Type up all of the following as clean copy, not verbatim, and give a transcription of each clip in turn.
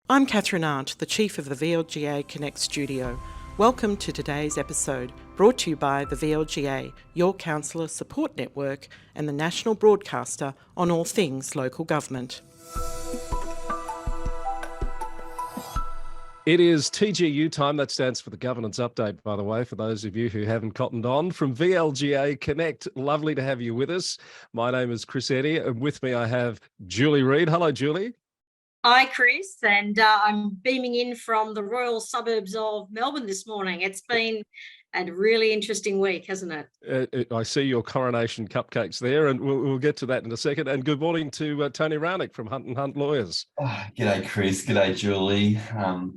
I'm Catherine Arndt, the Chief of the VLGA Connect Studio. Welcome to today's episode, brought to you by the VLGA, your councillor support network and the national broadcaster on all things local government. It is TGU time. That stands for the Governance Update, by the way, for those of you who haven't cottoned on. From VLGA Connect, lovely to have you with us. My name is Chris Eddy, and with me I have Julie Reid. Hello, Julie. Hi, Chris, and I'm beaming in from the royal suburbs of Melbourne this morning. It's been a really interesting week, hasn't it? I see your Coronation cupcakes there, and we'll get to that in a second. And good morning to Tony Raunic from Hunt & Hunt Lawyers. G'day, Chris. G'day, Julie.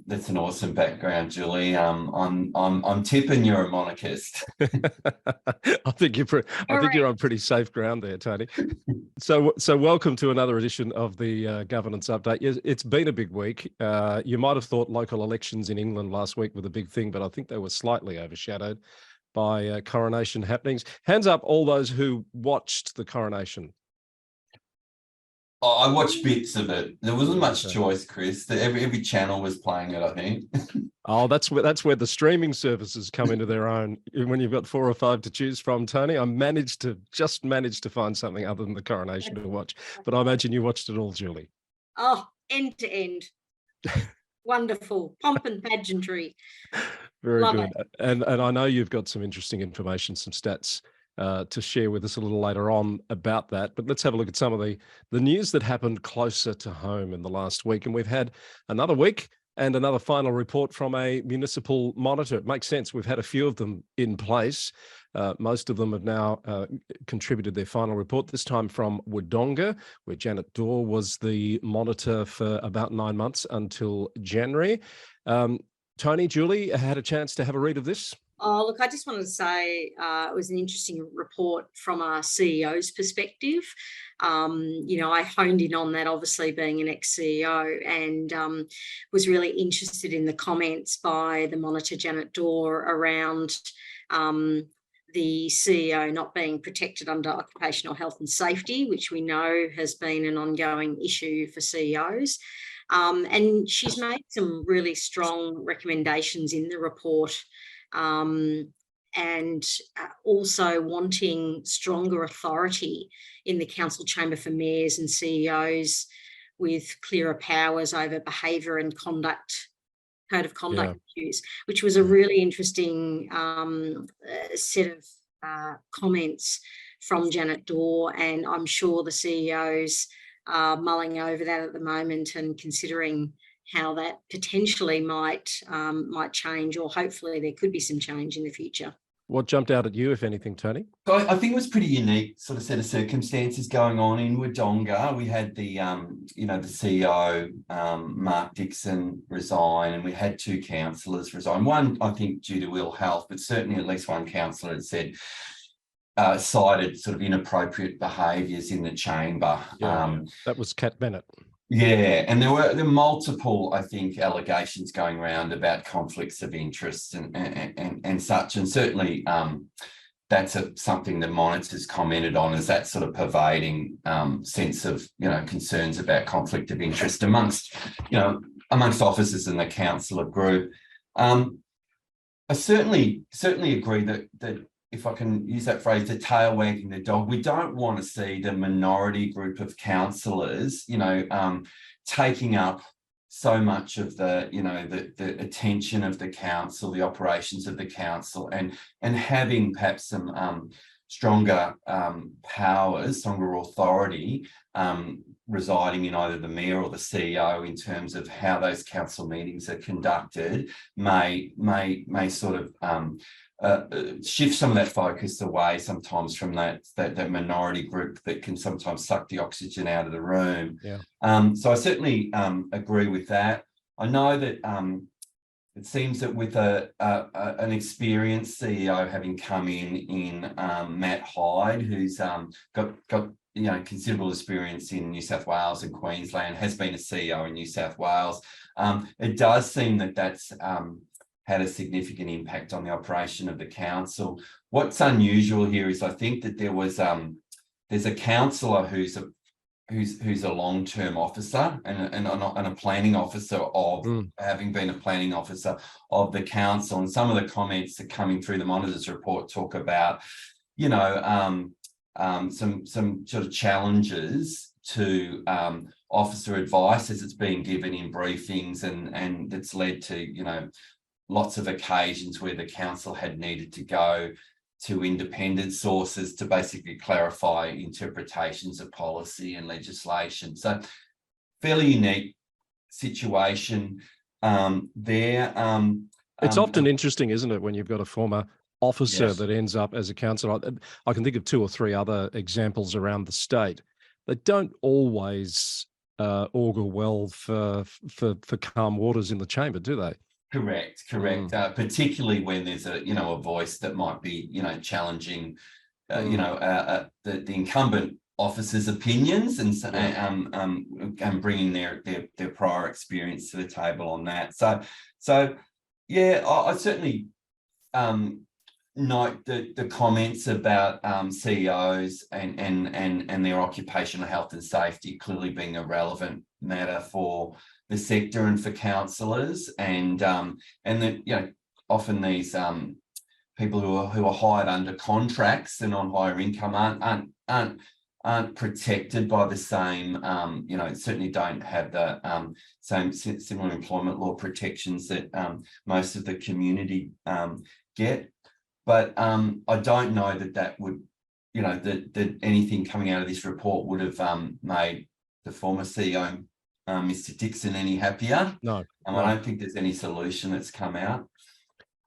That's an awesome background, Julie. I'm tipping you're a monarchist. I think you're on pretty safe ground there, Tony. So welcome to another edition of the Governance Update. It's been a big week. You might have thought local elections in England last week were the big thing, but I think they were slightly overshadowed by Coronation happenings. Hands up all those who watched the Coronation. I watched bits of it. There wasn't much choice, Chris. Every channel was playing it, I think. Oh, that's where the streaming services come into their own. When you've got 4 or 5 to choose from, Tony, I managed to find something other than the Coronation to watch. But I imagine you watched it all, Julie. Oh, end to end. Wonderful. Pomp and pageantry. Very Love good. it. And I know you've got some interesting information, some stats to share with us a little later on about that. But let's have a look at some of the news that happened closer to home in the last week. And we've had another week and another final report from a municipal monitor. It makes sense. We've had a few of them in place. Most of them have now contributed their final report, this time from Wodonga, where Janet Dorr was the monitor for about 9 months until January. Tony, Julie, had a chance to have a read of this? Oh, look, I just wanted to say it was an interesting report from a CEO's perspective. I honed in on that, obviously being an ex-CEO, and was really interested in the comments by the monitor, Janet Dorr, around the CEO not being protected under occupational health and safety, which we know has been an ongoing issue for CEOs. And she's made some really strong recommendations in the report, and also wanting stronger authority in the council chamber for mayors and CEOs with clearer powers over behaviour and conduct, code of conduct issues, which was a really interesting set of comments from Janet Dorr, and I'm sure the CEOs are mulling over that at the moment and considering how that potentially might change, or hopefully there could be some change in the future. What jumped out at you, if anything, Tony? So I think it was pretty unique sort of set of circumstances going on in Wodonga. We had the CEO, Mark Dixon, resign, and we had 2 councillors resign. One, I think, due to ill health, but certainly at least one councillor had said, cited sort of inappropriate behaviours in the chamber. That was Kat Bennett. Yeah, and there were multiple, I think, allegations going around about conflicts of interest and such, and certainly that's something the monitors commented on, as that sort of pervading sense of concerns about conflict of interest amongst officers in the councillor group. I certainly agree that if I can use that phrase, the tail wagging the dog, we don't want to see the minority group of councillors, taking up so much of the attention of the council, the operations of the council, and having perhaps some stronger powers, stronger authority residing in either the mayor or the CEO in terms of how those council meetings are conducted may sort of shift some of that focus away sometimes from that minority group that can sometimes suck the oxygen out of the room. So I certainly agree with that. I know that it seems that with an experienced CEO having come in Matt Hyde, who's got considerable experience in New South Wales and Queensland, has been a CEO in New South Wales. It does seem that that's had a significant impact on the operation of the council. What's unusual here is I think that there's a councillor who's who's a long-term officer and a planning officer of having been a planning officer of the council, and some of the comments that coming through the monitors report talk about, you know, some sort of challenges to officer advice as it's being given in briefings, and it's led to, you know, lots of occasions where the council had needed to go to independent sources to basically clarify interpretations of policy and legislation. So fairly unique situation there. It's often interesting, isn't it, when you've got a former officer Yes. that ends up as a councillor. I can think of 2 or 3 other examples around the state that don't always augur well for calm waters in the chamber, do they? Correct. Particularly when there's a, you know, a voice that might be, you know, challenging, you know, the incumbent officer's opinions and bringing their prior experience to the table on that. So yeah, I certainly note the comments about CEOs and their occupational health and safety clearly being a relevant matter for the sector and for councillors, and that, you know, often these people who are hired under contracts and on higher income aren't protected by the same, you know, certainly don't have the same similar employment law protections that most of the community get. But I don't know that would, you know, that anything coming out of this report would have made the former CEO, Mr. Dixon, any happier. No. I don't think there's any solution that's come out.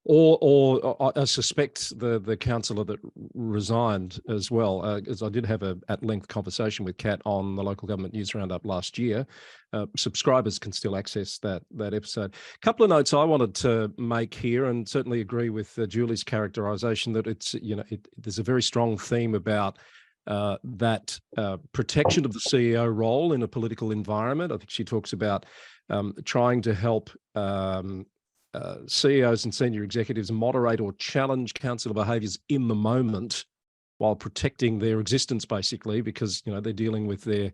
Or I suspect the councillor that resigned as well, as I did have a at-length conversation with Kat on the Local Government News Roundup last year. Subscribers can still access that episode. A couple of notes I wanted to make here, and certainly agree with Julie's characterisation that it's, you know, there's a very strong theme about that protection of the CEO role in a political environment. I think she talks about trying to help CEOs and senior executives moderate or challenge councillor behaviours in the moment while protecting their existence, basically, because, you know, they're dealing with their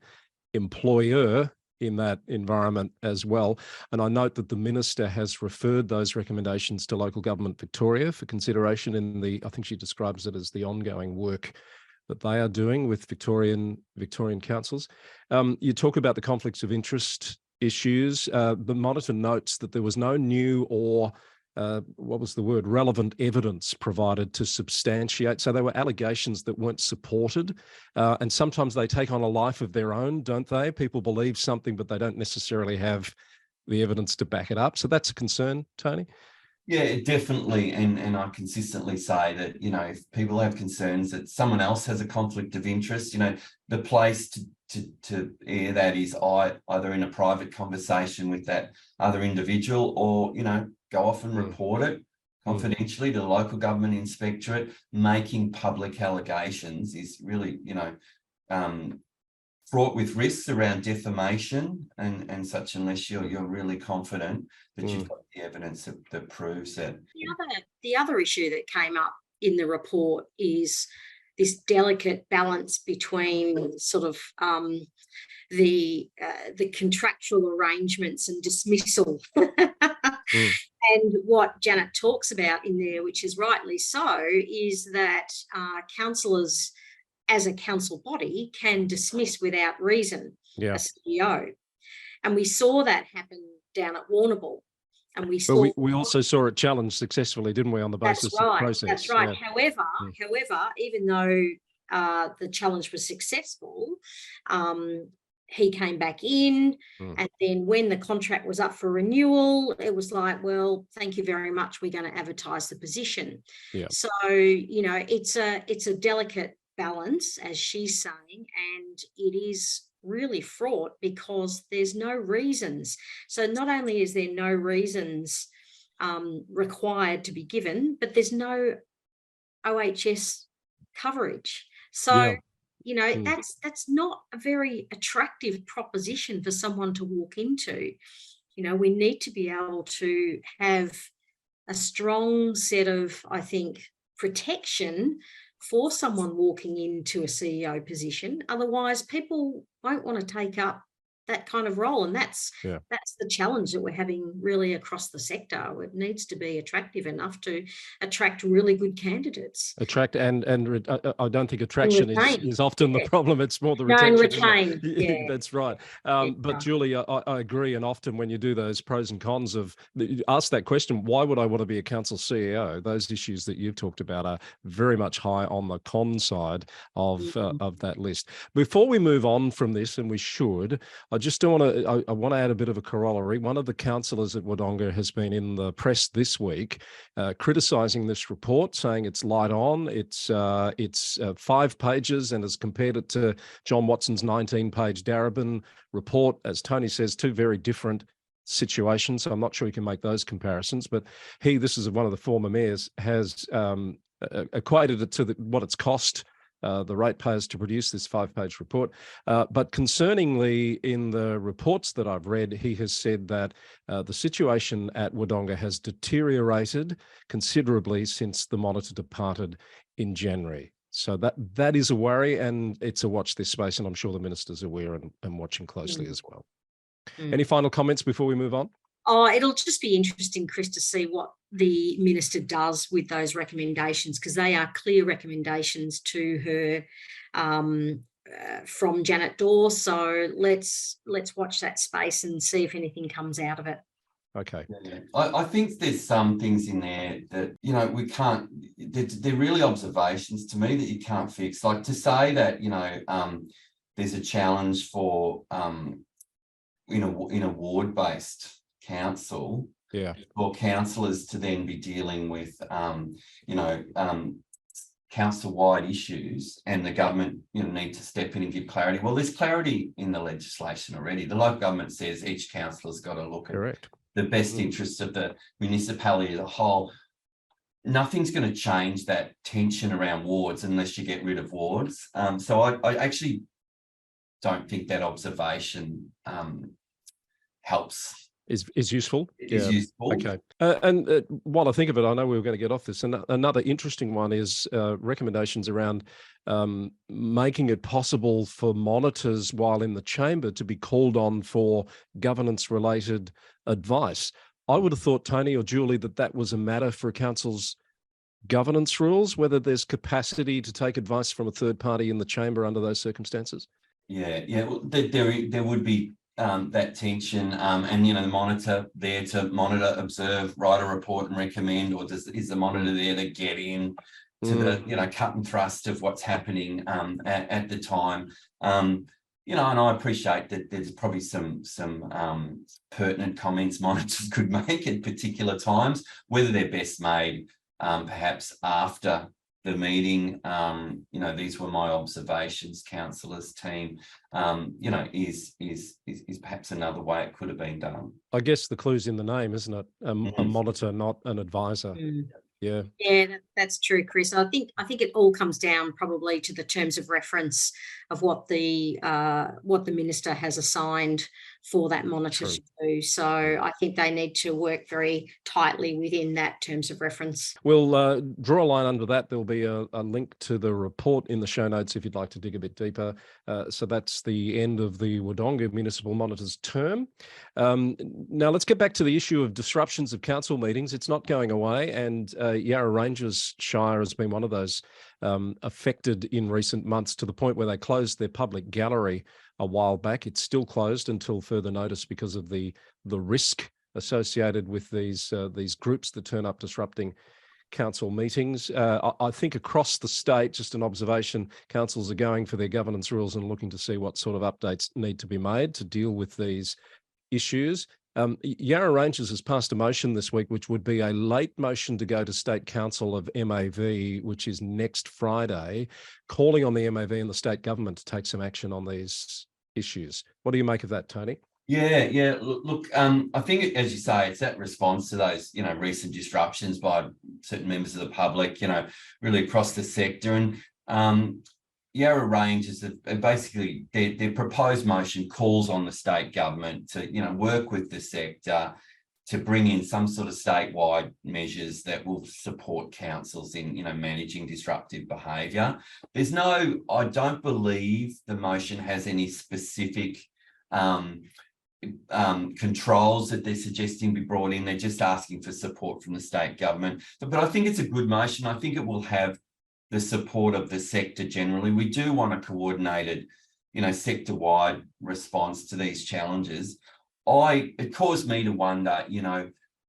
employer in that environment as well. And I note that the minister has referred those recommendations to Local Government Victoria for consideration in the, I think she describes it as the ongoing work that they are doing with Victorian councils. You talk about the conflicts of interest issues. The monitor notes that there was no new or relevant evidence provided to substantiate. So there were allegations that weren't supported, and sometimes they take on a life of their own, don't they? People believe something, but they don't necessarily have the evidence to back it up. So that's a concern, Tony? Yeah, definitely. And I consistently say that, you know, if people have concerns that someone else has a conflict of interest, you know, the place to air that is either in a private conversation with that other individual, or, you know, go off and report it confidentially to the local government inspectorate. Making public allegations is really, you know, fraught with risks around defamation and such, unless you're really confident that you've got the evidence that proves it. The other issue that came up in the report is this delicate balance between sort of the contractual arrangements and dismissal. And what Janet talks about in there, which is rightly so, is that councillors as a council body can dismiss without reason a CEO. And we saw that happen down at Warrnambool. And we also saw it challenged successfully, didn't we, on the basis of the process? That's right. Yeah. However, even though the challenge was successful, he came back in, and then when the contract was up for renewal, it was like, well, thank you very much, we're going to advertise the position. Yeah. So, you know, it's a delicate balance, as she's saying, and it is really fraught because there's no reasons. So not only is there no reasons required to be given, but there's no OHS coverage. So you know, that's not a very attractive proposition for someone to walk into. You know, we need to be able to have a strong set of, I think, protection for someone walking into a CEO position. Otherwise, people won't want to take up that kind of role. And that's the challenge that we're having really across the sector. It needs to be attractive enough to attract really good candidates. Attract and I don't think attraction is often the problem. It's more the retention. And retain. Yeah. That's right. But Julie, I agree. And often when you do those pros and cons of, you ask that question, why would I want to be a council CEO? Those issues that you've talked about are very much high on the con side of that list. Before we move on from this, and we should, I just don't want to. I want to add a bit of a corollary. One of the councillors at Wodonga has been in the press this week, criticising this report, saying it's light on. It's 5 pages, and has compared it to John Watson's 19-page Darebin report. As Tony says, 2 very different situations. So I'm not sure you can make those comparisons. But this is one of the former mayors, has equated it to what it's cost the ratepayers to produce this 5-page report. But concerningly, in the reports that I've read, he has said that the situation at Wodonga has deteriorated considerably since the monitor departed in January. So that is a worry, and it's a watch this space, and I'm sure the minister's aware and watching closely as well. Any final comments before we move on? Oh, it'll just be interesting, Chris, to see what the minister does with those recommendations, because they are clear recommendations to her from Janet Dawes. So let's watch that space and see if anything comes out of it. Okay. I think there's some things in there that, we can't, they're really observations to me that you can't fix. Like to say that, there's a challenge for, in a ward-based council, for councillors to then be dealing with council-wide issues, and the government need to step in and give clarity. Well, there's clarity in the legislation already. The local government says each councillor's got to look at the best interests of the municipality as a whole. Nothing's going to change that tension around wards unless you get rid of wards. So I actually don't think that observation helps. Is useful. Is useful. Okay. And while I think of it, I know we were going to get off this. And another interesting one is recommendations around making it possible for monitors while in the chamber to be called on for governance-related advice. I would have thought, Tony or Julie, that was a matter for a council's governance rules, whether there's capacity to take advice from a third party in the chamber under those circumstances. Yeah. Well, there would be that tension, and the monitor there to monitor, observe, write a report and recommend, or is the monitor there to get in to the cut and thrust of what's happening at the time. And I appreciate that there's probably some pertinent comments monitors could make at particular times, whether they're best made perhaps after the meeting. These were my observations, councillors, team, is perhaps another way it could have been done. I guess the clue's in the name, isn't it? A monitor, not an advisor. Yeah, that's true, Chris. I think it all comes down probably to the terms of reference of what the minister has assigned for that monitor to do. So I think they need to work very tightly within that terms of reference. We'll draw a line under that. There'll be a link to the report in the show notes if you'd like to dig a bit deeper. So that's the end of the Wodonga Municipal Monitor's term. Now let's get back to the issue of disruptions of council meetings. It's not going away, and Yarra Ranges Shire has been one of those affected in recent months, to the point where they closed their public gallery a while back. It's still closed until further notice because of the risk associated with these groups that turn up disrupting council meetings. I think across the state, just an observation, councils are going for their governance rules and looking to see what sort of updates need to be made to deal with these issues. Yarra Ranges has passed a motion this week, which would be a late motion to go to State Council of MAV, which is next Friday, calling on the MAV and the state government to take some action on these issues. What do you make of that, Tony? Yeah. Look, I think, as you say, it's that response to those, recent disruptions by certain members of the public, really across the sector. And Yarra Ranges, basically their proposed motion calls on the state government to, work with the sector bring in some sort of statewide measures that will support councils in, managing disruptive behaviour. I don't believe the motion has any specific controls that they're suggesting be brought in. They're just asking for support from the state government. But I think it's a good motion. I think it will have the support of the sector generally. We do want a coordinated, sector-wide response to these challenges. It caused me to wonder,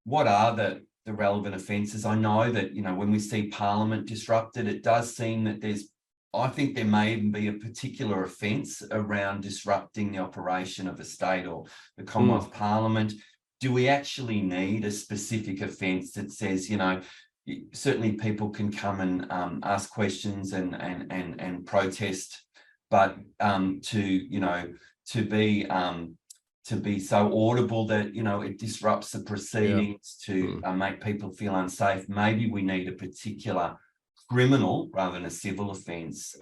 what are the relevant offences? I know that, when we see Parliament disrupted, it does seem that I think there may even be a particular offence around disrupting the operation of a state or the Commonwealth Parliament. Do we actually need a specific offence that says, certainly people can come and ask questions and protest, but to be so audible that, it disrupts the proceedings, to make people feel unsafe. Maybe we need a particular criminal rather than a civil offence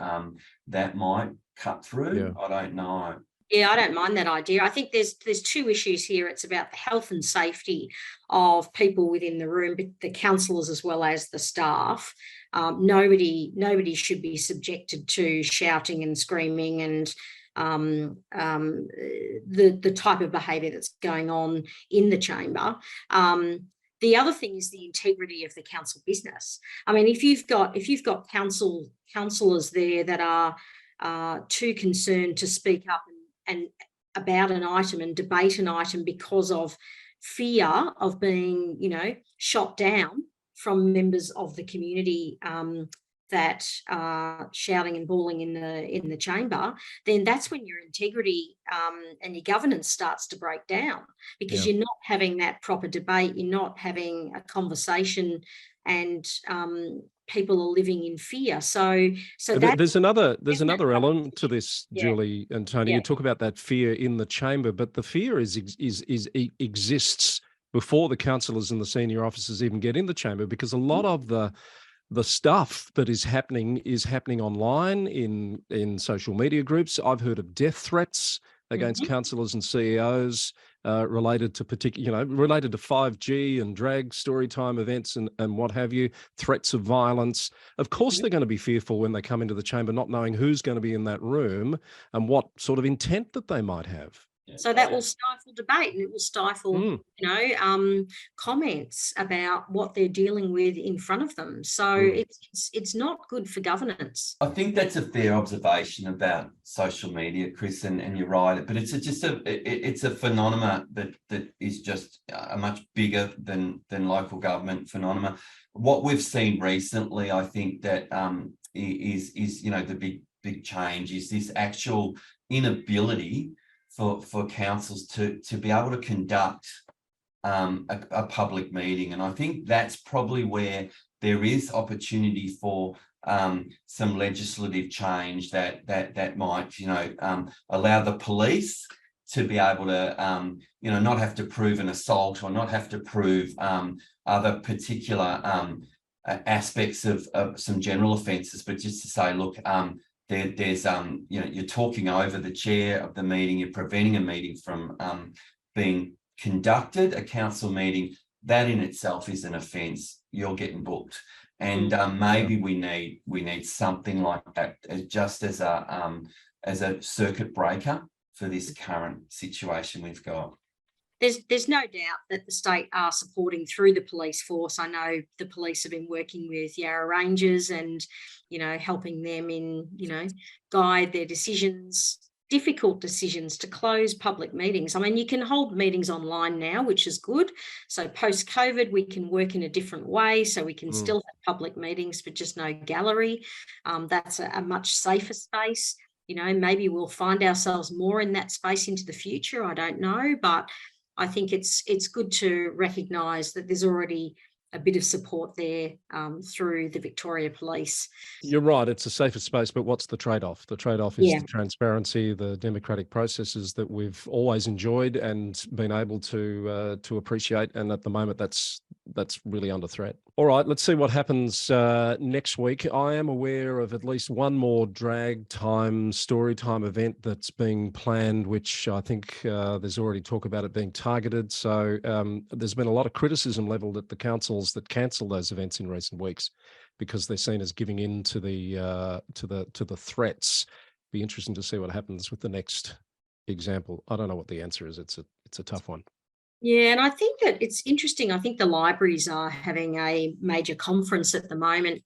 that might cut through. I don't know. Yeah, I don't mind that idea. I think there's two issues here. It's about the health and safety of people within the room, the councillors as well as the staff. Nobody should be subjected to shouting and screaming and the type of behaviour that's going on in the chamber. The other thing is the integrity of the council business. I mean, if you've got councillors there that are too concerned to speak up and about an item and debate an item because of fear of being, shot down from members of the community that are shouting and bawling in the chamber, then that's when your integrity and your governance starts to break down, because you're not having that proper debate, you're not having a conversation, and people are living in fear. So there's another element to this, Julie and Tony. Yeah. You talk about that fear in the chamber, but the fear exists before the councillors and the senior officers even get in the chamber, because a lot of the stuff that is happening online in social media groups. I've heard of death threats against councillors and CEOs related to 5G and drag story time events and what have you, threats of violence. Of course, they're going to be fearful when they come into the chamber, not knowing who's going to be in that room and what sort of intent that they might have. So that will stifle debate, and it will stifle, comments about what they're dealing with in front of them. So it's not good for governance. I think that's a fair observation about social media, Chris, and you're right. But it's a phenomenon that is just a much bigger than local government phenomena. What we've seen recently, I think that is the big change is this actual inability for councils to be able to conduct a public meeting. And I think that's probably where there is opportunity for some legislative change that might, allow the police to be able to, not have to prove an assault or not have to prove other particular aspects of some general offences, but just to say, look, there's you're talking over the chair of the meeting, you're preventing a meeting from being conducted, a council meeting. That in itself is an offence. You're getting booked, and maybe we need something like that just as a circuit breaker for this current situation we've got. There's no doubt that the state are supporting through the police force. I know the police have been working with Yarra Rangers and, helping them in, guide their decisions, difficult decisions to close public meetings. I mean, you can hold meetings online now, which is good. So post-COVID, we can work in a different way. So we can still have public meetings, but just no gallery. That's a much safer space. Maybe we'll find ourselves more in that space into the future. I don't know, but I think it's good to recognise that there's already a bit of support there through the Victoria Police. You're right, it's a safer space, but what's the trade-off? The trade-off is Yeah. the transparency, the democratic processes that we've always enjoyed and been able to appreciate, and at the moment that's really under threat. All right, let's see what happens next week. I am aware of at least one more drag time, story time event that's being planned, which I think there's already talk about it being targeted. So there's been a lot of criticism levelled at the councils that cancel those events in recent weeks because they're seen as giving in to the threats. Be interesting to see what happens with the next example. I don't know what the answer is. It's a tough one. Yeah, and I think that it's interesting. I think the libraries are having a major conference at the moment,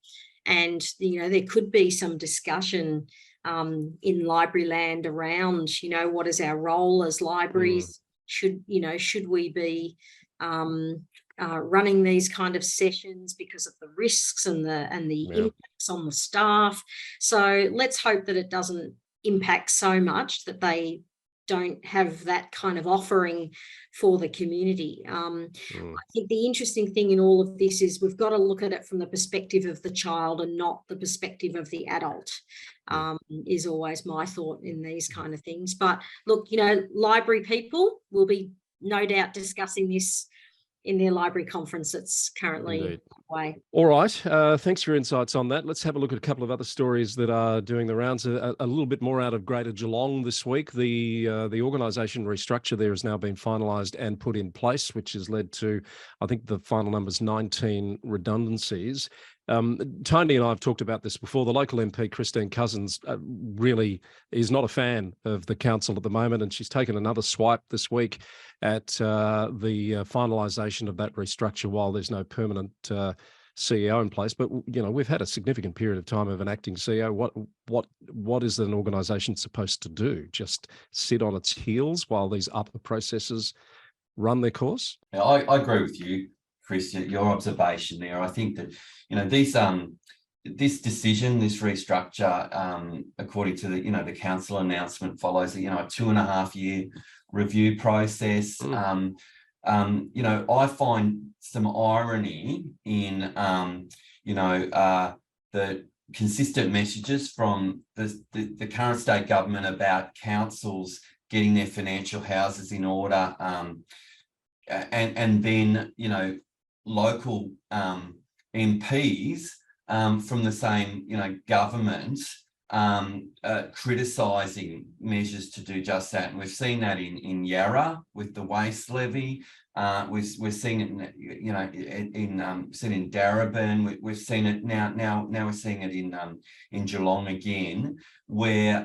and there could be some discussion in library land around what is our role as libraries. Should we be running these kind of sessions because of the risks and the impacts on the staff? So let's hope that it doesn't impact so much that they don't have that kind of offering for the community. I think the interesting thing in all of this is we've got to look at it from the perspective of the child and not the perspective of the adult, is always my thought in these kind of things. But look, library people will be no doubt discussing this in their library conference that's currently away. All right. Thanks for your insights on that. Let's have a look at a couple of other stories that are doing the rounds. A little bit more out of Greater Geelong this week. The organisation restructure there has now been finalised and put in place, which has led to, I think the final number's 19 redundancies. Tony and I have talked about this before. The local MP, Christine Cousins, really is not a fan of the council at the moment, and she's taken another swipe this week at the finalisation of that restructure while there's no permanent CEO in place. But we've had a significant period of time of an acting CEO. What is an organisation supposed to do? Just sit on its heels while these upper processes run their course? Yeah, I agree with you, Chris, your observation there. I think that this decision, this restructure, according to the council announcement, follows a 2.5-year review process. I find some irony in the consistent messages from the current state government about councils getting their financial houses in order, and then local MPs from the same government criticising measures to do just that. And we've seen that in Yarra with the waste levy. We've seen it in Darebin. We've seen it now we're seeing it in Geelong again, where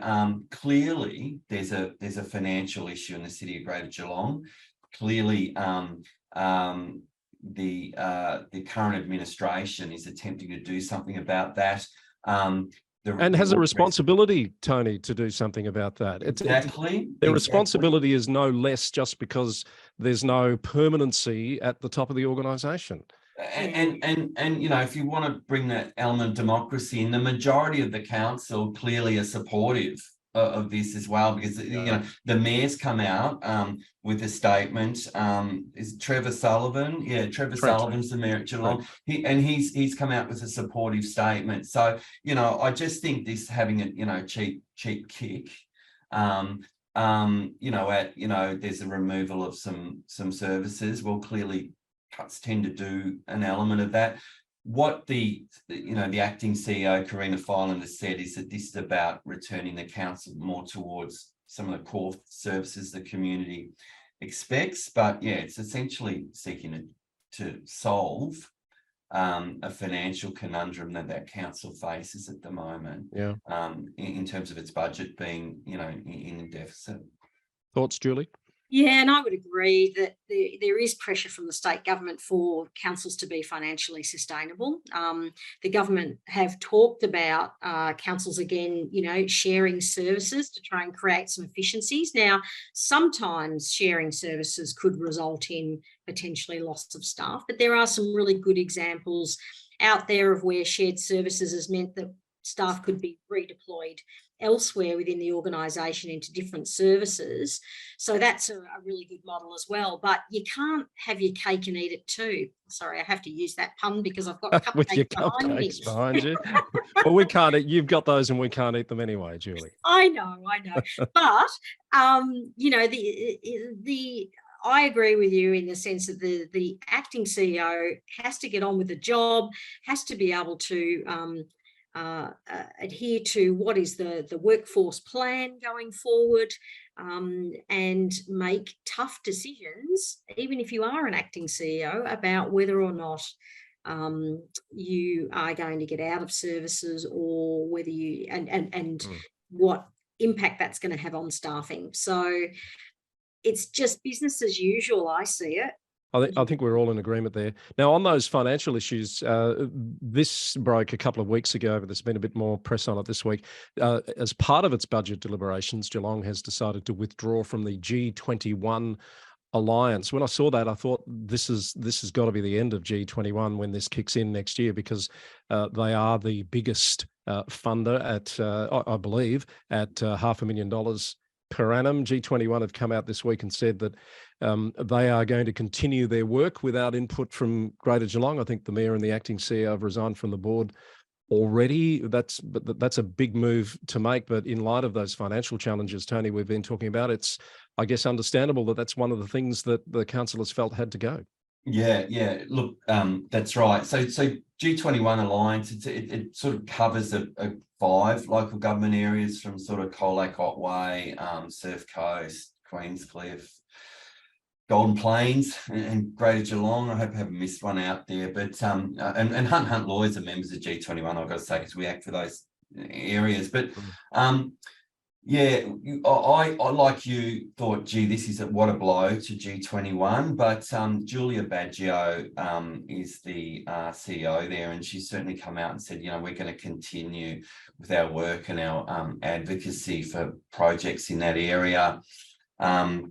clearly there's a financial issue in the city of Greater Geelong. Clearly the current administration is attempting to do something about that. And has a responsibility, Tony, to do something about that. Exactly. Their responsibility is no less just because there's no permanency at the top of the organisation. And if you want to bring that element of democracy in, the majority of the council clearly are supportive of this as well, because the mayor's come out with a statement. Is Trevor Sullivan? Yeah, Trevor Sullivan's the mayor at Geelong. He's come out with a supportive statement. So I just think this having a cheap kick. There's a removal of some services. Well, clearly cuts tend to do an element of that. What the acting CEO, Karina Filan, has said is that this is about returning the council more towards some of the core services the community expects. But yeah, it's essentially seeking to solve a financial conundrum that council faces at the moment. Yeah. In terms of its budget being, in deficit. Thoughts, Julie? Yeah, and I would agree that there is pressure from the state government for councils to be financially sustainable. The government have talked about councils again, sharing services to try and create some efficiencies. Now, sometimes sharing services could result in potentially loss of staff, but there are some really good examples out there of where shared services has meant that staff could be redeployed elsewhere within the organisation into different services. So that's a really good model as well. But you can't have your cake and eat it too. Sorry, I have to use that pun because I've got With your cupcakes behind me. cupcakes behind you. Well, we can't eat, you've got those and we can't eat them anyway, Julie. I know. But, I agree with you in the sense that the acting CEO has to get on with the job, has to be able to adhere to what is the workforce plan going forward, and make tough decisions, even if you are an acting CEO, about whether or not you are going to get out of services, or whether you and what impact that's going to have on staffing. So it's just business as usual, I see it. I think we're all in agreement there. Now, on those financial issues, this broke a couple of weeks ago, but there's been a bit more press on it this week. As part of its budget deliberations, Geelong has decided to withdraw from the G21 alliance. When I saw that, I thought this has got to be the end of G21 when this kicks in next year, because they are the biggest funder at, I believe, at $500,000 per annum. G21 have come out this week and said that they are going to continue their work without input from Greater Geelong. I think the Mayor and the acting CEO have resigned from the board already. That's a big move to make, but in light of those financial challenges, Tony, we've been talking about, it's, I guess, understandable that that's one of the things that the councillors felt had to go. Yeah. Look, that's right. So G21 Alliance, it sort of covers a 5 local government areas from sort of Colac, Otway, Surf Coast, Queenscliff, Golden Plains, and Greater Geelong. I hope I haven't missed one out there. But and Hunt Lawyers are members of G21, I've got to say, because we act for those areas. But yeah, I like you thought, gee, this is what a blow to G21. But Julia Baggio is the CEO there, and she's certainly come out and said, we're going to continue with our work and our advocacy for projects in that area. It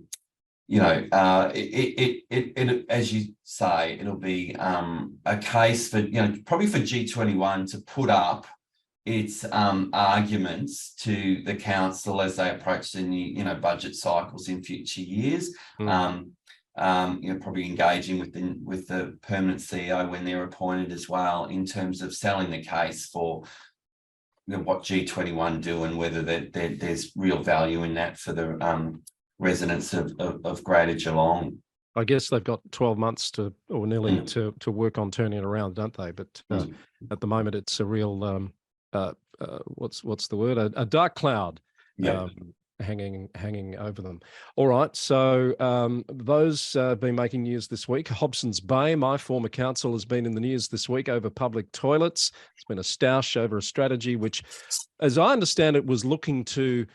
as you say, it'll be a case for, probably for G21 to put up its arguments to the council as they approach the new, budget cycles in future years. Probably engaging with the permanent CEO when they're appointed as well, in terms of selling the case for what G21 do and whether there's real value in that for the residents of Greater Geelong. I guess they've got 12 months to work on turning it around, don't they? But at the moment, it's a real what's the word? A dark cloud hanging over them. All right, so those have been making news this week. Hobson's Bay, my former council, has been in the news this week over public toilets. It's been a stoush over a strategy which, as I understand it, was looking to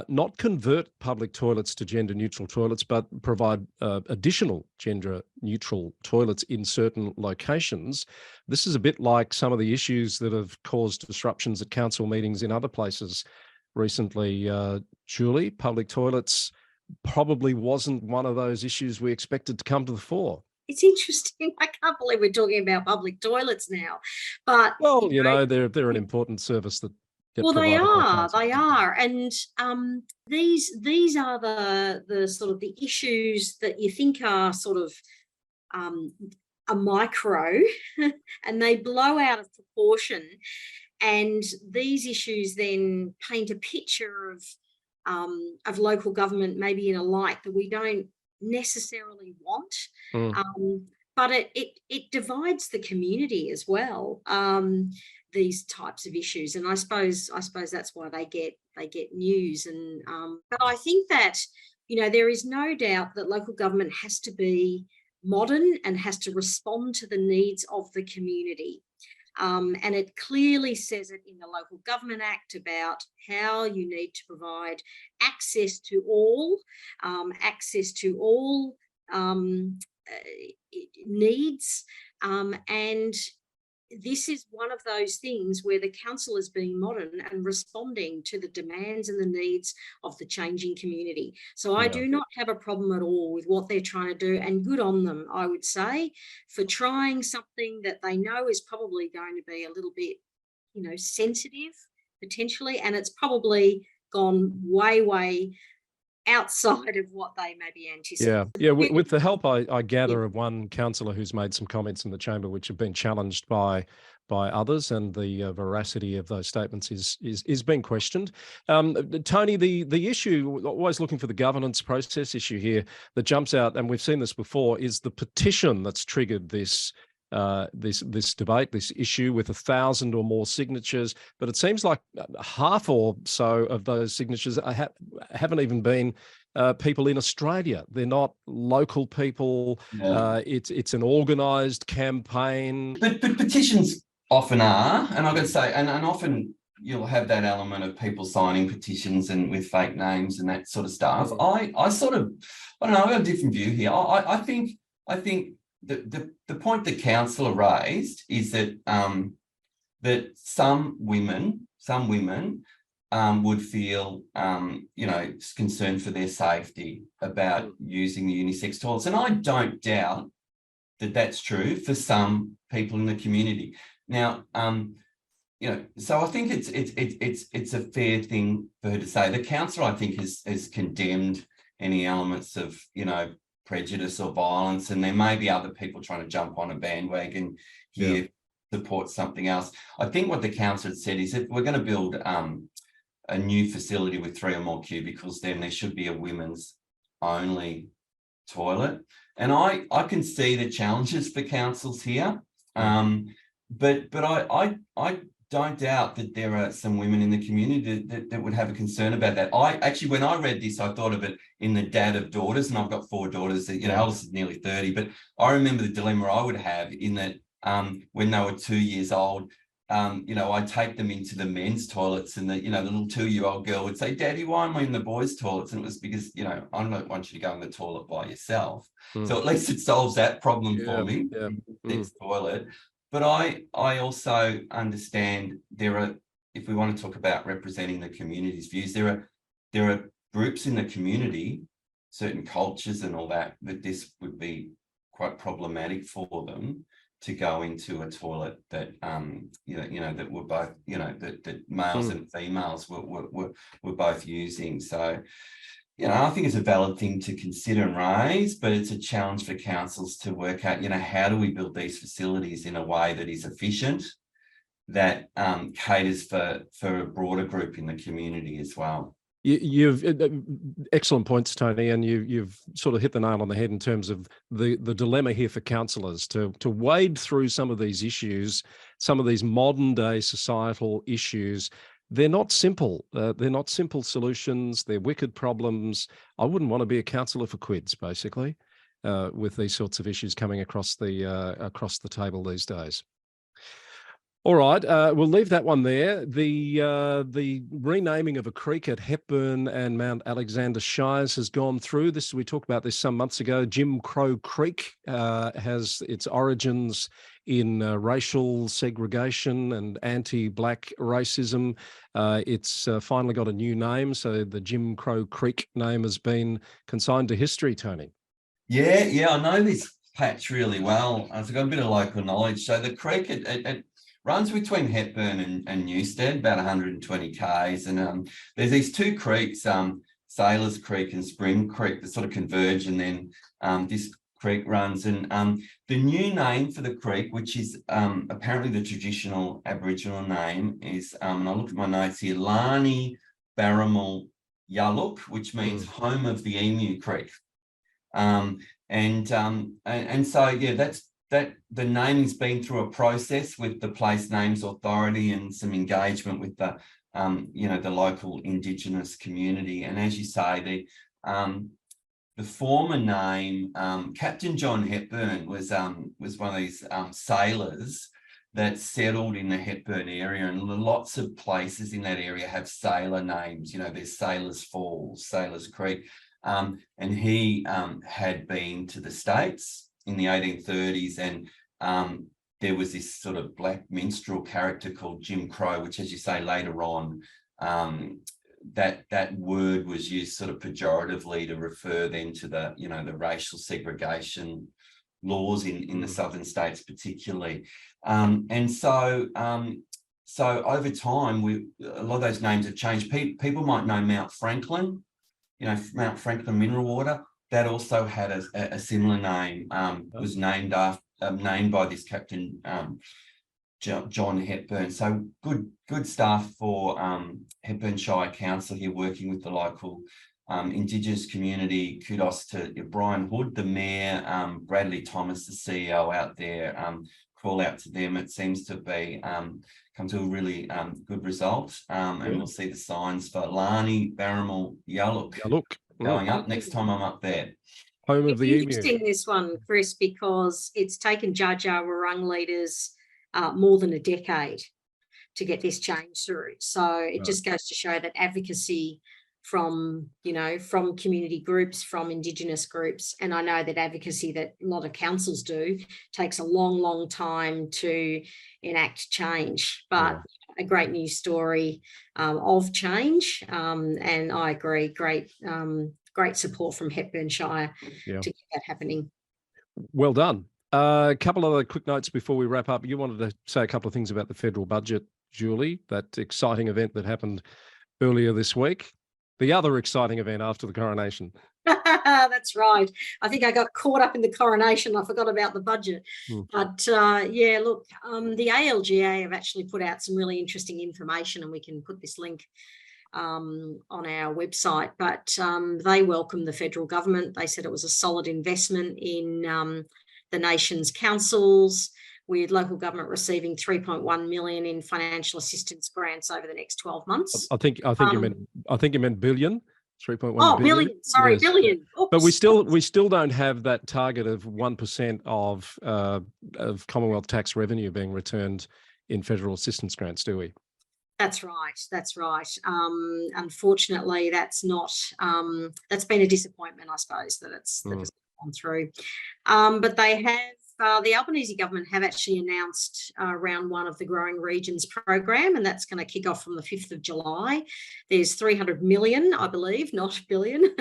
not convert public toilets to gender-neutral toilets, but provide additional gender-neutral toilets in certain locations. This is a bit like some of the issues that have caused disruptions at council meetings in other places recently. Julie, public toilets probably wasn't one of those issues we expected to come to the fore. It's interesting. I can't believe we're talking about public toilets now. But well, they're an important service that. Well, they are, and these are the sort of the issues that you think are sort of a micro, and they blow out of proportion. And these issues then paint a picture of local government maybe in a light that we don't necessarily want. But it divides the community as well. These types of issues, and I suppose that's why they get news. And but I think that there is no doubt that local government has to be modern and has to respond to the needs of the community. And it clearly says it in the Local Government Act about how you need to provide access to all needs, and this is one of those things where the council is being modern and responding to the demands and the needs of the changing community. So I do not have a problem at all with what they're trying to do, and good on them, I would say, for trying something that they know is probably going to be a little bit, sensitive potentially, and it's probably gone way outside of what they maybe anticipated. Yeah. With the help, I gather, of one councillor who's made some comments in the chamber which have been challenged by others, and the veracity of those statements is being questioned. Tony, the issue, always looking for the governance process issue here that jumps out, and we've seen this before, is the petition that's triggered this debate, this issue, with 1,000 or more signatures. But it seems like half or so of those signatures haven't even been people in Australia. They're not local people. Yeah. It's an organised campaign. But petitions often are, and I've got to say, and often you'll have that element of people signing petitions and with fake names and that sort of stuff. I don't know, I've got a different view here. I think the point the councillor raised is that that some women would feel concerned for their safety about using the unisex toilets, and I don't doubt that that's true for some people in the community. Now, so I think it's a fair thing for her to say. The councillor, I think, has condemned any elements of prejudice or violence, and there may be other people trying to jump on a bandwagon here, support something else. I think what the councillor said is that we're going to build a new facility with 3 or more cubicles, then there should be a women's only toilet. And I can see the challenges for councils here, but I don't doubt that there are some women in the community that would have a concern about that. When I read this, I thought of it in the dad of daughters, and I've got 4 daughters. Eldest is nearly 30, but I remember the dilemma I would have in that when they were 2 years old, I'd take them into the men's toilets, and the little 2-year-old girl would say, "Daddy, why am I in the boys' toilets?" And it was because, I don't want you to go in the toilet by yourself. So at least it solves that problem for me, next toilet. But I also understand there are, if we want to talk about representing the community's views, there are groups in the community, certain cultures and all that this would be quite problematic for them to go into a toilet that that were both that males and females were both using. So I think it's a valid thing to consider and raise, but it's a challenge for councils to work out, how do we build these facilities in a way that is efficient, that caters for a broader group in the community as well. You've excellent points, Tony, and you've sort of hit the nail on the head in terms of the dilemma here for councillors to wade through some of these issues, some of these modern day societal issues. They're not simple. They're not simple solutions. They're wicked problems. I wouldn't want to be a councillor for quids, basically, with these sorts of issues coming across the table these days. All right, we'll leave that one there. The renaming of a creek at Hepburn and Mount Alexander Shires has gone through. We talked about this some months ago. Jim Crow Creek has its origins in racial segregation and anti-black racism. It's finally got a new name, so the Jim Crow Creek name has been consigned to history, Tony. Yeah, I know this patch really well. I've got a bit of local knowledge. So the creek, it runs between Hepburn and Newstead, about 120 k's, and there's these 2 creeks, Sailors Creek and Spring Creek, that sort of converge, and then this creek runs. And the new name for the creek, which is apparently the traditional Aboriginal name, is, and I look at my notes here, Lani Barramal Yaluk, which means home of the Emu Creek. And so, that's that the naming's been through a process with the Place Names Authority and some engagement with the the local Indigenous community. And as you say, the former name, Captain John Hepburn, was one of these sailors that settled in the Hepburn area, and lots of places in that area have sailor names. There's Sailors Falls, Sailors Creek, and he had been to the States in the 1830s, and there was this sort of black minstrel character called Jim Crow, which, as you say, later on, that word was used sort of pejoratively to refer then to the the racial segregation laws in the southern states particularly, and so So over time, a lot of those names have changed. People might know Mount Franklin, Mount Franklin Mineral Water. That also had a similar name. Was named by this Captain John Hepburn. So good stuff for Hepburn Shire Council here, working with the local Indigenous community. Kudos to Brian Hood, the Mayor, Bradley Thomas, the CEO out there. Call out to them. It seems to be come to a really good result. And we'll see the signs for Lani, Barramal, Yaluk going up next time I'm up there. Home of the emu. Interesting, this one, Chris, because it's taken Dja Dja Wurrung leaders more than a decade to get this change through. So it just goes to show that advocacy from community groups, from Indigenous groups, and I know that advocacy that a lot of councils do takes a long time to enact change, but a great news story of change, and I agree, great support from Hepburn Shire to get that happening. Well done. A couple of other quick notes before we wrap up. You wanted to say a couple of things about the federal budget, Julie, that exciting event that happened earlier this week. The other exciting event after the coronation. That's right. I think I got caught up in the coronation. I forgot about the budget. But look, the ALGA have actually put out some really interesting information, and we can put this link on our website. But they welcomed the federal government. They said it was a solid investment in the nation's councils, with local government receiving 3.1 million in financial assistance grants over the next 12 months. I think you meant billion. 3.1 billion. Sorry, yes. Billion. Oops. But we still don't have that target of 1% of Commonwealth tax revenue being returned in federal assistance grants, do we? That's right. Unfortunately, that's not. That's been a disappointment, I suppose, that it's gone through. But they have. The Albanese government have actually announced round one of the Growing Regions program, and that's going to kick off from the 5th of July. There's 300 million, I believe, not billion,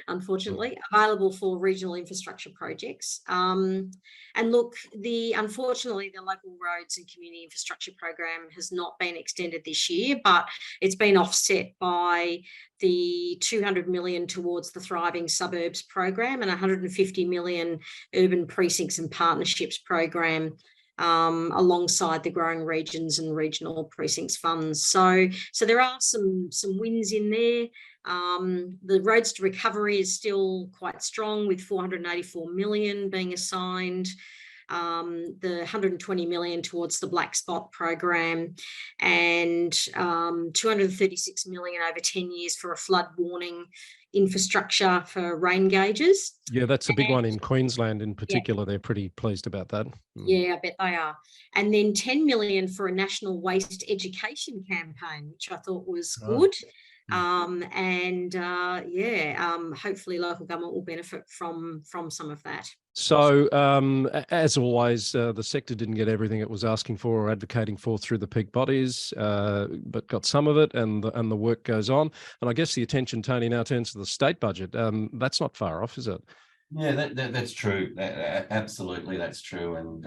unfortunately, available for regional infrastructure projects. And look, unfortunately, the local roads and community infrastructure program has not been extended this year, but it's been offset by the 200 million towards the Thriving Suburbs program and 150 million Urban Precincts and Partnerships program, alongside the Growing Regions and Regional Precincts funds. So there are some wins in there. The Roads to Recovery is still quite strong, with 484 million being assigned. The 120 million towards the Black Spot program, and 236 million over 10 years for a flood warning infrastructure for rain gauges. Yeah, that's a big one in Queensland in particular. They're pretty pleased about that. Yeah, I bet they are. And then 10 million for a national waste education campaign, which I thought was good. Hopefully local government will benefit from some of that. So, as always, the sector didn't get everything it was asking for or advocating for through the peak bodies, but got some of it, and the work goes on. And I guess the attention, Tony, now turns to the state budget. That's not far off, is it? Yeah, that's true. Absolutely, that's true. And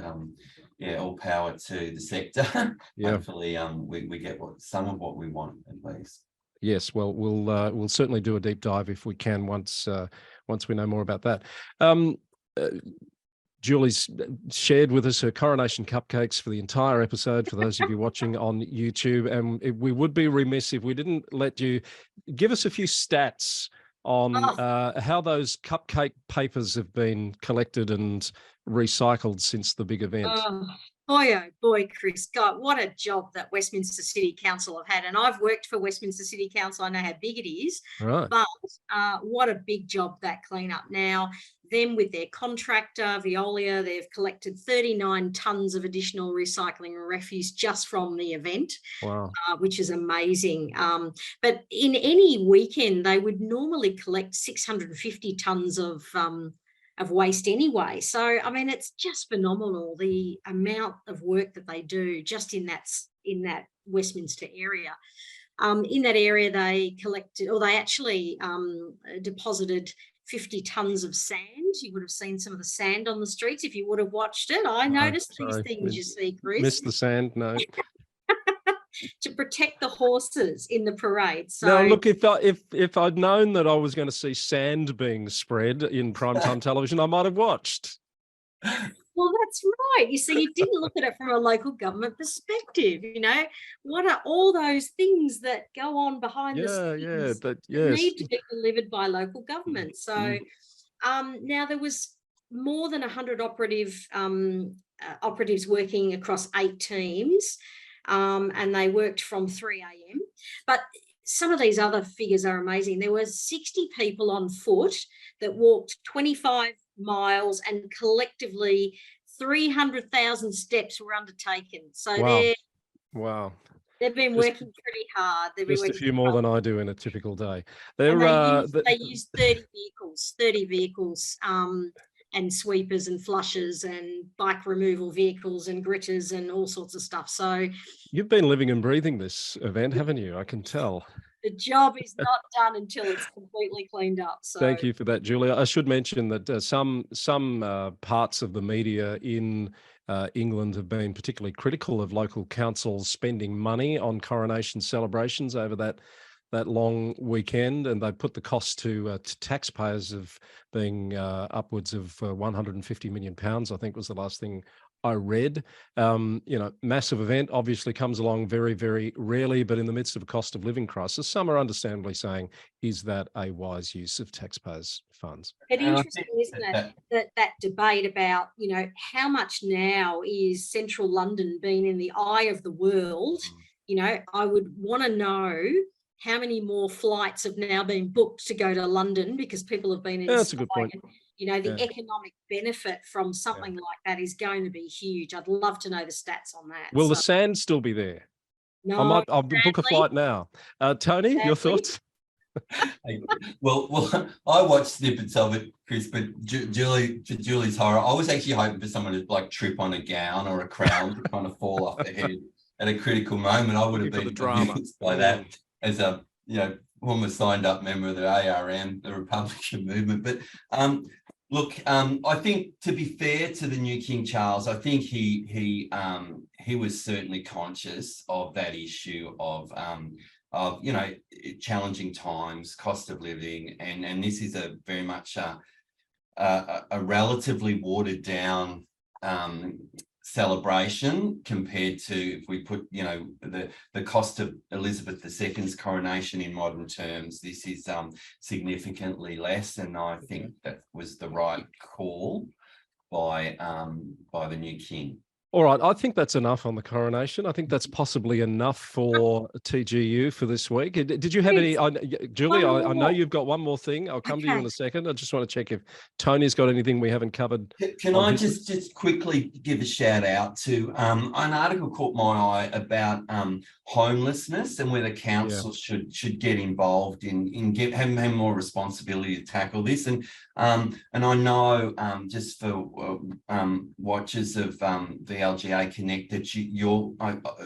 all power to the sector. Hopefully, we get some of what we want, at least. Yes, well, we'll certainly do a deep dive if we can once we know more about that. Julie's shared with us her coronation cupcakes for the entire episode, for those of you watching on YouTube, and we would be remiss if we didn't let you give us a few stats on how those cupcake papers have been collected and recycled since the big event. Boy, oh boy, Chris, God, what a job that Westminster City Council have had. And I've worked for Westminster City Council. I know how big it is. Right. But what a big job that cleanup. Now, them with their contractor, Veolia, they've collected 39 tonnes of additional recycling and refuse just from the event. Wow. Which is amazing. But in any weekend, they would normally collect 650 tonnes of waste anyway. So, I mean, it's just phenomenal, the amount of work that they do just in that Westminster area. In that area, they actually deposited 50 tonnes of sand. You would have seen some of the sand on the streets if you would have watched it. I noticed these things, you see, Chris. Missed the sand, no. to protect the horses in the parade. So now, look, if I'd known that I was going to see sand being spread in primetime television, I might have watched. well, that's right. You see, you didn't look at it from a local government perspective. What are all those things that go on behind the scenes But that yes, need to be delivered by local government? So now there was more than 100 operatives working across 8 teams, and they worked from 3 a.m. But some of these other figures are amazing. There were 60 people on foot that walked 25 miles, and collectively 300,000 steps were undertaken. So wow. they've been working pretty hard. Just a few more than I do in a typical day. They used 30 vehicles, and sweepers and flushers and bike removal vehicles and gritters and all sorts of stuff. So you've been living and breathing this event, haven't you? I can tell. The job is not done until it's completely cleaned up. So thank you for that, Julia. I should mention that some parts of the media in England have been particularly critical of local councils spending money on coronation celebrations over that long weekend, and they put the cost to taxpayers of being upwards of £150 million, I think was the last thing I read. Massive event obviously comes along very, very rarely, but in the midst of a cost of living crisis, some are understandably saying, is that a wise use of taxpayers' funds? It's interesting, isn't it, that debate about, how much now is central London being in the eye of the world? I would want to know how many more flights have now been booked to go to London because people have been in. That's a good point. The economic benefit from something like that is going to be huge. I'd love to know the stats on that. Will the sand still be there? No, I'll book a flight now. Tony, your thoughts? Well, I watched snippets of it, Chris, but to Julie's horror, I was actually hoping for someone to trip on a gown or a crown to kind of fall off their head at a critical moment. I would have been convinced by that as a former signed up member of the ARM, the Republican movement. But look, I think, to be fair to the new King Charles, I think he was certainly conscious of that issue of challenging times, cost of living, and this is a very much a relatively watered down celebration compared to, if we put the cost of Elizabeth II's coronation in modern terms. This is significantly less, and I think that was the right call by the new king. All right, I think that's enough on the coronation. I think that's possibly enough for TGU for this week. Did you have any, Julie? I know you've got one more thing. I'll come to you in a second. I just want to check if Tony's got anything we haven't covered. Can I just quickly give a shout out to an article caught my eye about homelessness and whether councils should get involved in having more responsibility to tackle this. And I know just for watchers of VLGA Connect that you're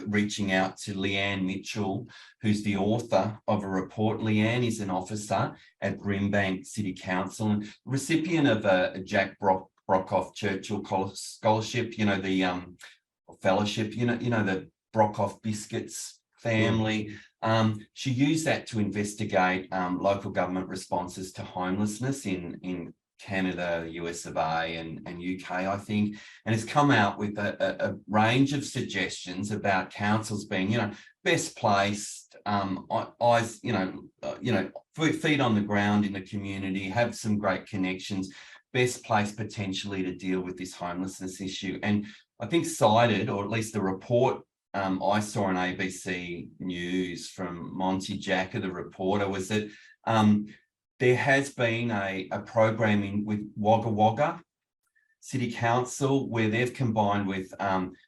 reaching out to Leanne Mitchell, who's the author of a report. Leanne is an officer at Brimbank City Council and recipient of a Jack Brockhoff Churchill Scholarship, the fellowship, the Brockhoff Biscuits family. She used that to investigate local government responses to homelessness in Canada, US of A and UK, I think, and has come out with a range of suggestions about councils being, best placed, eyes, feet on the ground in the community, have some great connections, best placed potentially to deal with this homelessness issue. And I think cited, or at least the report I saw on ABC News from Monty Jacker, the reporter, was that there has been a program with Wagga Wagga City Council where they've combined with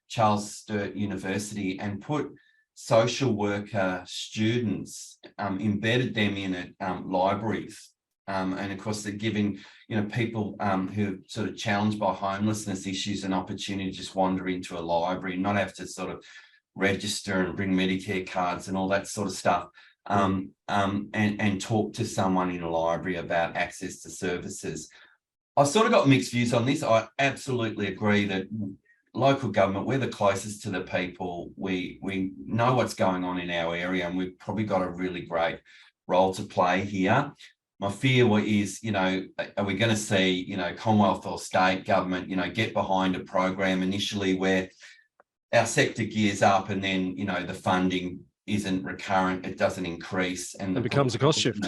Charles Sturt University and put social worker students, embedded them in libraries. And of course, they're giving people who are sort of challenged by homelessness issues an opportunity to just wander into a library and not have to sort of register and bring Medicare cards and all that sort of stuff. And talk to someone in a library about access to services. I've sort of got mixed views on this. I absolutely agree that local government, we're the closest to the people. We know what's going on in our area, and we've probably got a really great role to play here. My fear is, are we going to see, Commonwealth or state government, get behind a program initially where our sector gears up and then, the funding isn't recurrent, it doesn't increase. And it becomes a cost shift.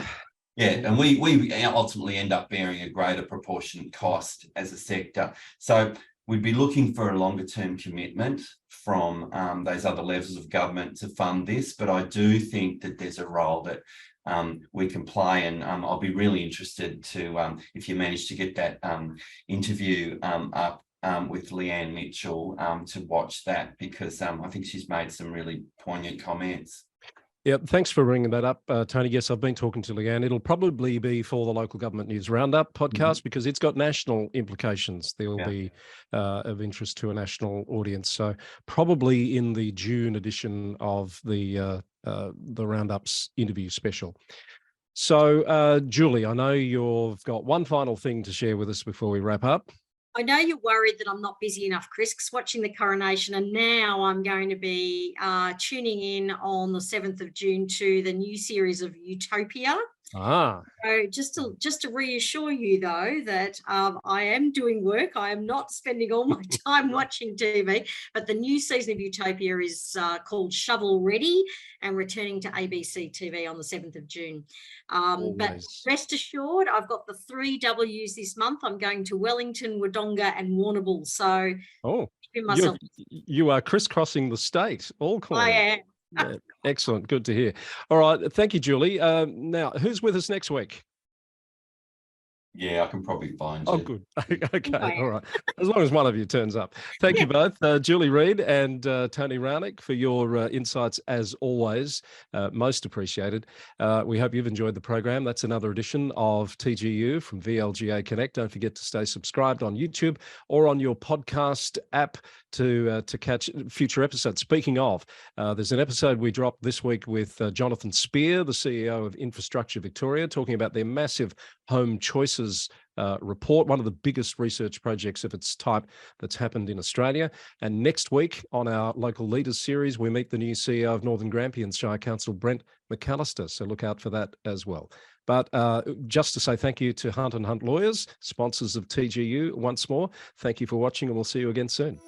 Yeah, and we ultimately end up bearing a greater proportionate cost as a sector. So we'd be looking for a longer term commitment from those other levels of government to fund this. But I do think that there's a role that we can play, and I'll be really interested to, if you manage to get that interview up with Leanne Mitchell, to watch that, because I think she's made some really poignant comments. Yeah, thanks for bringing that up, Tony. Yes, I've been talking to Leanne. It'll probably be for the Local Government News Roundup podcast because it's got national implications. There will be of interest to a national audience. So probably in the June edition of the Roundup's interview special. So, Julie, I know you've got one final thing to share with us before we wrap up. I know you're worried that I'm not busy enough, Chris, because watching the Coronation, and now I'm going to be tuning in on the 7th of June to the new series of Utopia. So just to reassure you, though, that I am doing work. I am not spending all my time watching TV, but the new season of Utopia is called Shovel Ready and returning to ABC TV on the 7th of June. But rest assured, I've got the 3 W's this month. I'm going to Wellington, Wodonga and Warrnambool. So you are crisscrossing the state. All clean. I am. Yeah, excellent. Good to hear. All right. Thank you, Julie. Now, who's with us next week? Yeah, I can probably find you. Oh, good. Okay. All right. As long as one of you turns up. Thank you both, Julie Reid and Tony Raunic, for your insights as always. Most appreciated. We hope you've enjoyed the program. That's another edition of TGU from VLGA Connect. Don't forget to stay subscribed on YouTube or on your podcast app to catch future episodes. Speaking of, there's an episode we dropped this week with Jonathan Spear, the CEO of Infrastructure Victoria, talking about their massive Home Choices report, one of the biggest research projects of its type that's happened in Australia. And next week on our Local Leaders series, we meet the new CEO of Northern Grampians Shire Council, Brent McAllister. So look out for that as well. But just to say thank you to Hunt & Hunt Lawyers, sponsors of TGU once more. Thank you for watching, and we'll see you again soon.